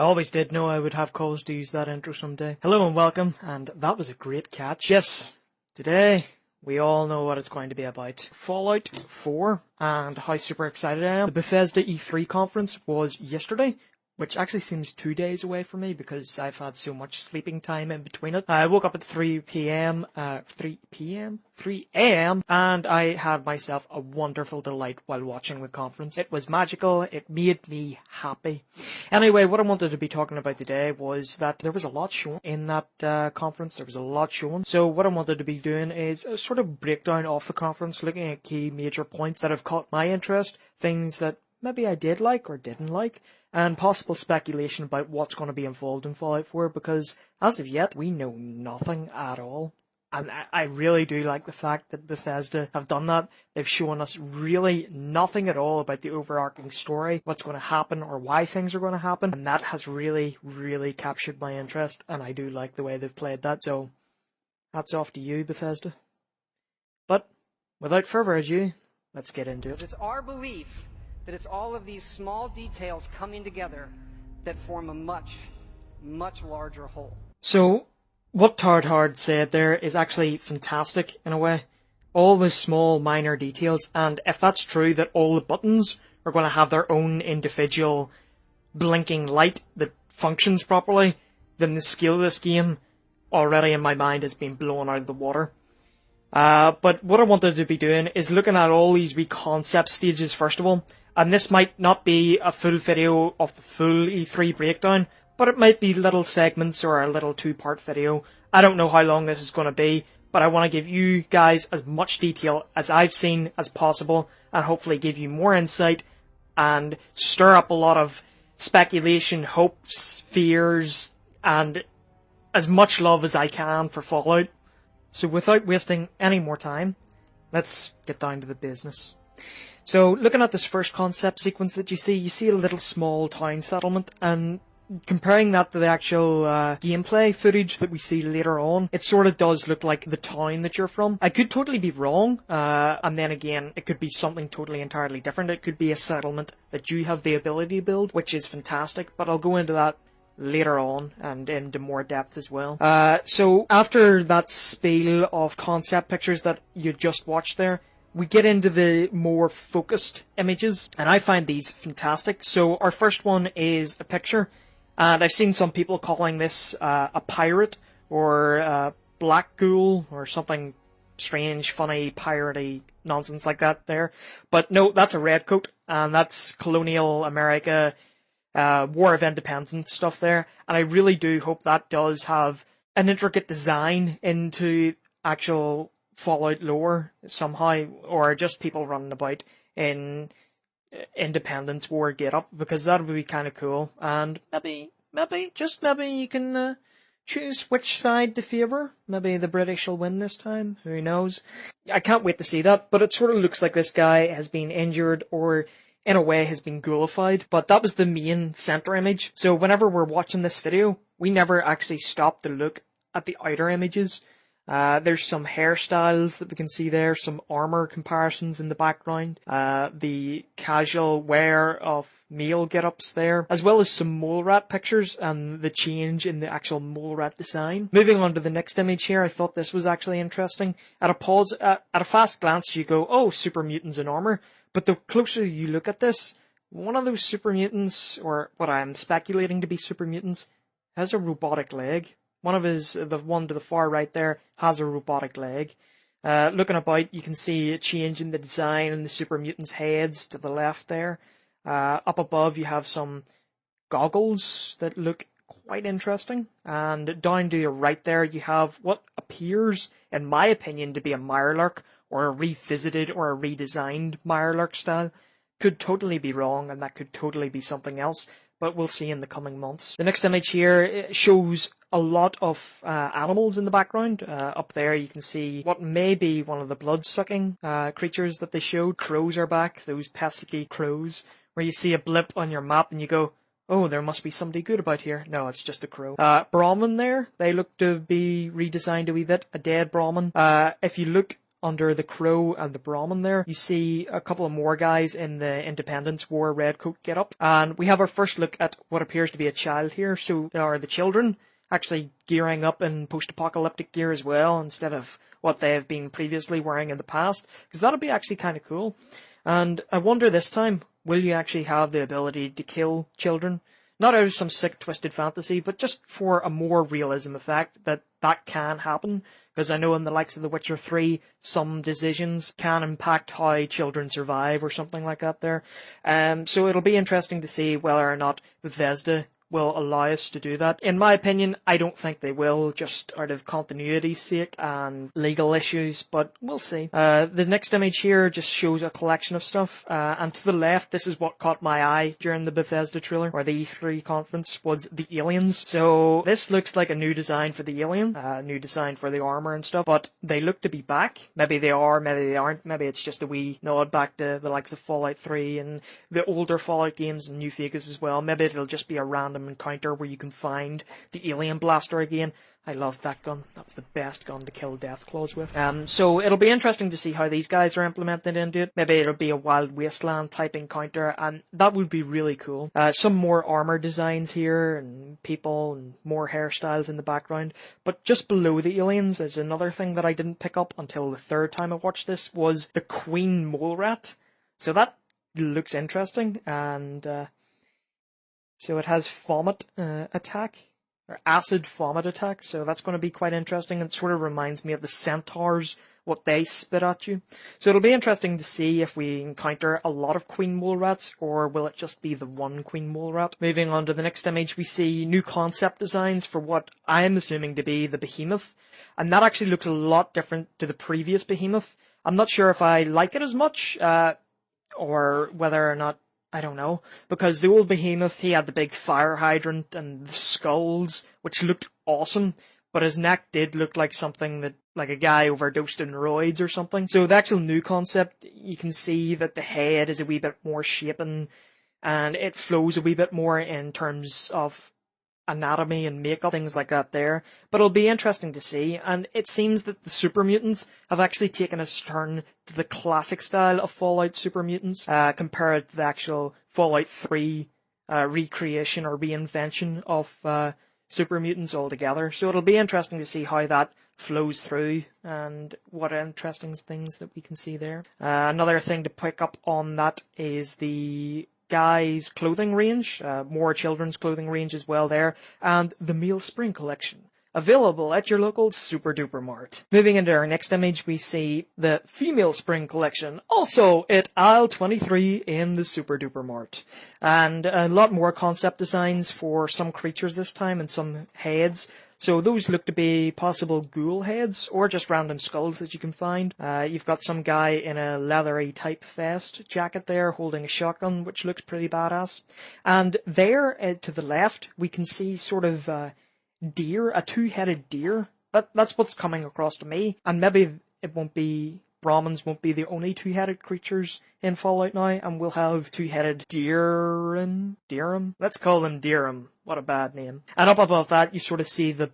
always did know I would have cause to use that intro someday. Hello and welcome, and that was a great catch. Yes, today we all know what it's going to be about. Fallout 4, and how super excited I am. The Bethesda E3 Conference was yesterday, which actually seems 2 days away for me because I've had so much sleeping time in between it. I woke up at 3 a.m, and I had myself a wonderful delight while watching the conference. It was magical, it made me happy. Anyway, what I wanted to be talking about today was that there was a lot shown in that conference. There was a lot shown. So what I wanted to be doing is a sort of breakdown of the conference, looking at key major points that have caught my interest, things that maybe I did like or didn't like, and possible speculation about what's going to be involved in Fallout 4, because as of yet, we know nothing at all. And I really do like the fact that Bethesda have done that. They've shown us really nothing at all about the overarching story, what's going to happen or why things are going to happen. And that has really, really captured my interest, and I do like the way they've played that. So, hats off to you, Bethesda. But, without further ado, let's get into it. It's our belief that it's all of these small details coming together that form a much, much larger whole. So, what Tard Hard said there is actually fantastic in a way. All the small minor details, and if that's true that all the buttons are going to have their own individual blinking light that functions properly, then the skill of this game already in my mind has been blown out of the water. But what I wanted to be doing is looking at all these wee concept stages first of all. And this might not be a full video of the full E3 breakdown, but it might be little segments or a little 2-part video. I don't know how long this is going to be, but I want to give you guys as much detail as I've seen as possible, and hopefully give you more insight and stir up a lot of speculation, hopes, fears, and as much love as I can for Fallout. So without wasting any more time, let's get down to the business. So, looking at this first concept sequence that you see a little small town settlement, and comparing that to the actual gameplay footage that we see later on, it sort of does look like the town that you're from. I could totally be wrong, and then again, it could be something totally entirely different. It could be a settlement that you have the ability to build, which is fantastic, but I'll go into that later on and into more depth as well. So, after that spiel of concept pictures that you just watched there, we get into the more focused images, and I find these fantastic. So our first one is a picture, and I've seen some people calling this a pirate, or a black ghoul, or something strange, funny, piratey nonsense like that there. But no, that's a redcoat, and that's colonial America, War of Independence stuff there. And I really do hope that does have an intricate design into actual Fallout lore somehow, or just people running about in Independence War get-up, because that would be kind of cool. And maybe you can choose which side to favour. Maybe the British will win this time, who knows. I can't wait to see that, but it sort of looks like this guy has been injured, or in a way has been ghoulified, but that was the main centre image. So whenever we're watching this video, we never actually stop to look at the outer images. There's some hairstyles that we can see there, some armour comparisons in the background, the casual wear of male get-ups there, as well as some mole rat pictures and the change in the actual mole rat design. Moving on to the next image here, I thought this was actually interesting. At a fast glance you go, oh, super mutants in armour, but the closer you look at this, one of those super mutants, or what I'm speculating to be super mutants, has a robotic leg. The one to the far right there has a robotic leg. Looking about, you can see a change in the design and the super mutants' heads to the left there. Up above, you have some goggles that look quite interesting. And down to your right there, you have what appears, in my opinion, to be a Mirelurk, or a revisited or a redesigned Mirelurk style. Could totally be wrong, and that could totally be something else, but we'll see in the coming months. The next image here shows a lot of animals in the background. Up there you can see what may be one of the blood-sucking creatures that they showed. Crows are back, those pesky crows, where you see a blip on your map and you go, oh, there must be somebody good about here. No, it's just a crow. Brahmin there, they look to be redesigned a wee bit, a dead Brahmin. If you look under the Crow and the Brahmin there, you see a couple of more guys in the Independence War redcoat getup. And we have our first look at what appears to be a child here. So are the children actually gearing up in post-apocalyptic gear as well, instead of what they have been previously wearing in the past? Because that'll be actually kind of cool. And I wonder this time, will you actually have the ability to kill children? Not out of some sick, twisted fantasy, but just for a more realism effect that can happen. Because I know in the likes of The Witcher 3, some decisions can impact how children survive or something like that there. So it'll be interesting to see whether or not Bethesda will allow us to do that. In my opinion, I don't think they will, just out of continuity's sake and legal issues, but we'll see. The next image here just shows a collection of stuff, and to the left, this is what caught my eye during the Bethesda trailer, or the E3 conference, was the aliens. So this looks like a new design for the alien, new design for the armor and stuff, but they look to be back. Maybe they are, maybe they aren't, maybe it's just a wee nod back to the likes of Fallout 3 and the older Fallout games and New Vegas as well. Maybe it'll just be a random encounter where you can find the alien blaster again. I loved that gun. That was the best gun to kill Deathclaws with. So it'll be interesting to see how these guys are implemented into it. Maybe it'll be a Wild Wasteland type encounter, and that would be really cool. Some more armor designs here, and people, and more hairstyles in the background. But just below the aliens is another thing that I didn't pick up until the third time I watched this, was the Queen Mole Rat. So that looks interesting, and so it has vomit attack, or acid vomit attack, so that's going to be quite interesting. It sort of reminds me of the centaurs, what they spit at you. So it'll be interesting to see if we encounter a lot of queen mole rats, or will it just be the one queen mole rat. Moving on to the next image, we see new concept designs for what I am assuming to be the behemoth, and that actually looks a lot different to the previous behemoth. I'm not sure if I like it as much, or whether or not, I don't know, because the old behemoth, he had the big fire hydrant and the skulls, which looked awesome, but his neck did look like something that, like a guy overdosed in roids or something. So the actual new concept, you can see that the head is a wee bit more shapen, and it flows a wee bit more in terms of anatomy and makeup, things like that there. But it'll be interesting to see, and it seems that the super mutants have actually taken a turn to the classic style of Fallout super mutants, compared to the actual Fallout 3 recreation or reinvention of super mutants altogether. So it'll be interesting to see how that flows through and what interesting things that we can see there. Another thing to pick up on that is the guys' clothing range, more children's clothing range as well there, and the Male Spring collection, available at your local Super Duper Mart. Moving into our next image, we see the Female Spring collection, also at aisle 23 in the Super Duper Mart. And a lot more concept designs for some creatures this time, and some heads. So those look to be possible ghoul heads, or just random skulls that you can find. You've got some guy in a leathery type vest jacket there, holding a shotgun, which looks pretty badass. And there, to the left, we can see sort of deer, a two-headed deer. That's what's coming across to me. And maybe it won't be, Brahmins won't be the only two-headed creatures in Fallout now, and we'll have two-headed Deerum? Let's call them Deerum. What a bad name. And up above that, you sort of see the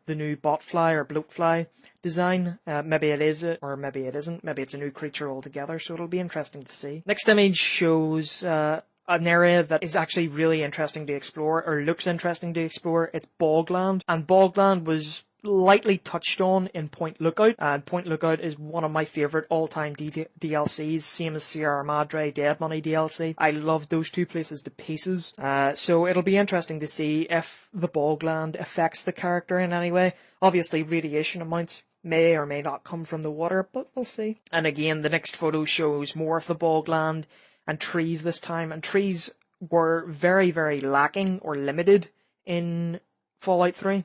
new botfly or bloatfly design. Maybe it is it, or maybe it isn't. Maybe it's a new creature altogether, so it'll be interesting to see. Next image shows an area that is actually really interesting to explore, or looks interesting to explore. It's Bogland, and Bogland was lightly touched on in Point Lookout, and Point Lookout is one of my favourite all-time DLCs, same as Sierra Madre Dead Money DLC. I love those two places to pieces, so it'll be interesting to see if the Bogland affects the character in any way. Obviously radiation amounts may or may not come from the water, but we'll see. And again, the next photo shows more of the Bogland, and trees this time, and trees were very, very lacking or limited in Fallout 3.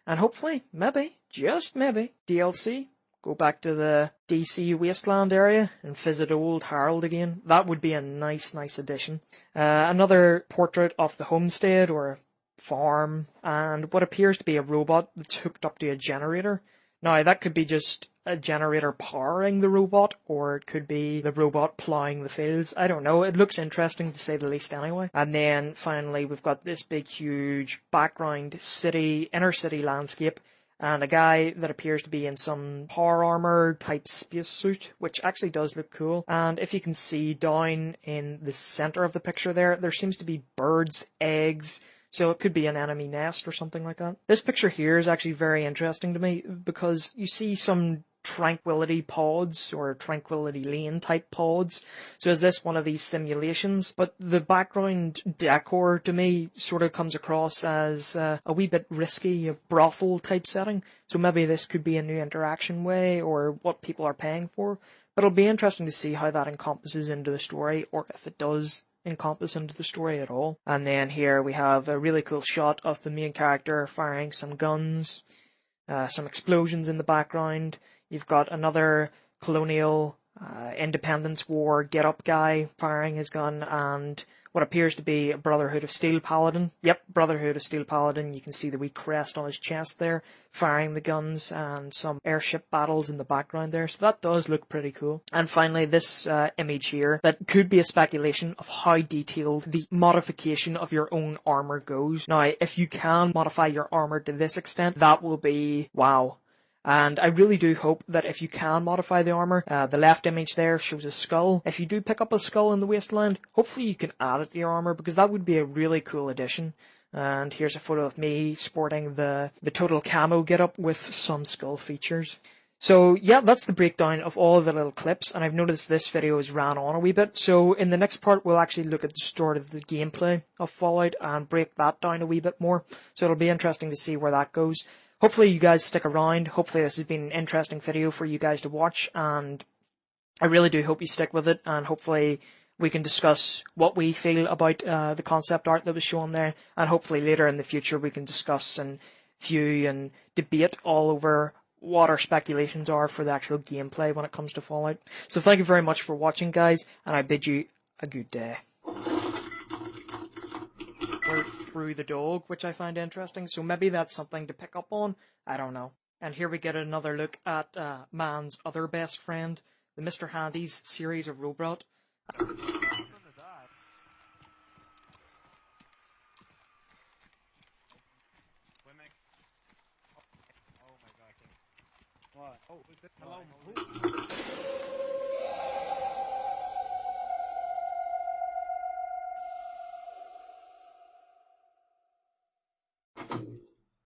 And hopefully, maybe, just maybe, DLC, go back to the DC Wasteland area and visit old Harold again. That would be a nice, nice addition. Another portrait of the homestead or farm, and what appears to be a robot that's hooked up to a generator. Now, that could be just a generator powering the robot, or it could be the robot ploughing the fields. I don't know. It looks interesting to say the least anyway. And then finally, we've got this big, huge background city, inner city landscape. and a guy that appears to be in some power armor type spacesuit, which actually does look cool. And if you can see down in the center of the picture there seems to be birds' eggs. So it could be an enemy nest or something like that. This picture here is actually very interesting to me because you see some tranquility pods or tranquility lane type pods. So is this one of these simulations? But the background decor to me sort of comes across as a wee bit risky, a brothel type setting. So maybe this could be a new interaction way or what people are paying for. But it'll be interesting to see how that encompasses into the story, or if it does encompass into the story at all. And then here we have a really cool shot of the main character firing some guns, some explosions in the background. You've got another colonial independence war get-up guy firing his gun, and what appears to be a Brotherhood of Steel Paladin. Yep, Brotherhood of Steel Paladin. You can see the wee crest on his chest there, firing the guns, and some airship battles in the background there. So that does look pretty cool. And finally, this image here, that could be a speculation of how detailed the modification of your own armor goes. Now, if you can modify your armor to this extent, that will be wow. And I really do hope that if you can modify the armor, the left image there shows a skull. If you do pick up a skull in the wasteland, hopefully you can add it to your armor, because that would be a really cool addition. And here's a photo of me sporting the total camo getup with some skull features. So yeah, that's the breakdown of all of the little clips, and I've noticed this video has ran on a wee bit. So in the next part, we'll actually look at the start of the gameplay of Fallout and break that down a wee bit more. So it'll be interesting to see where that goes. Hopefully you guys stick around. Hopefully this has been an interesting video for you guys to watch, and I really do hope you stick with it, and hopefully we can discuss what we feel about the concept art that was shown there, and hopefully later in the future we can discuss and view and debate all over what our speculations are for the actual gameplay when it comes to Fallout. So thank you very much for watching, guys, and I bid you a good day. We're through the dog, which I find interesting, so maybe that's something to pick up on. I don't know. And here we get another look at man's other best friend, the Mr. Handy's series of Robot. What? Oh, hello.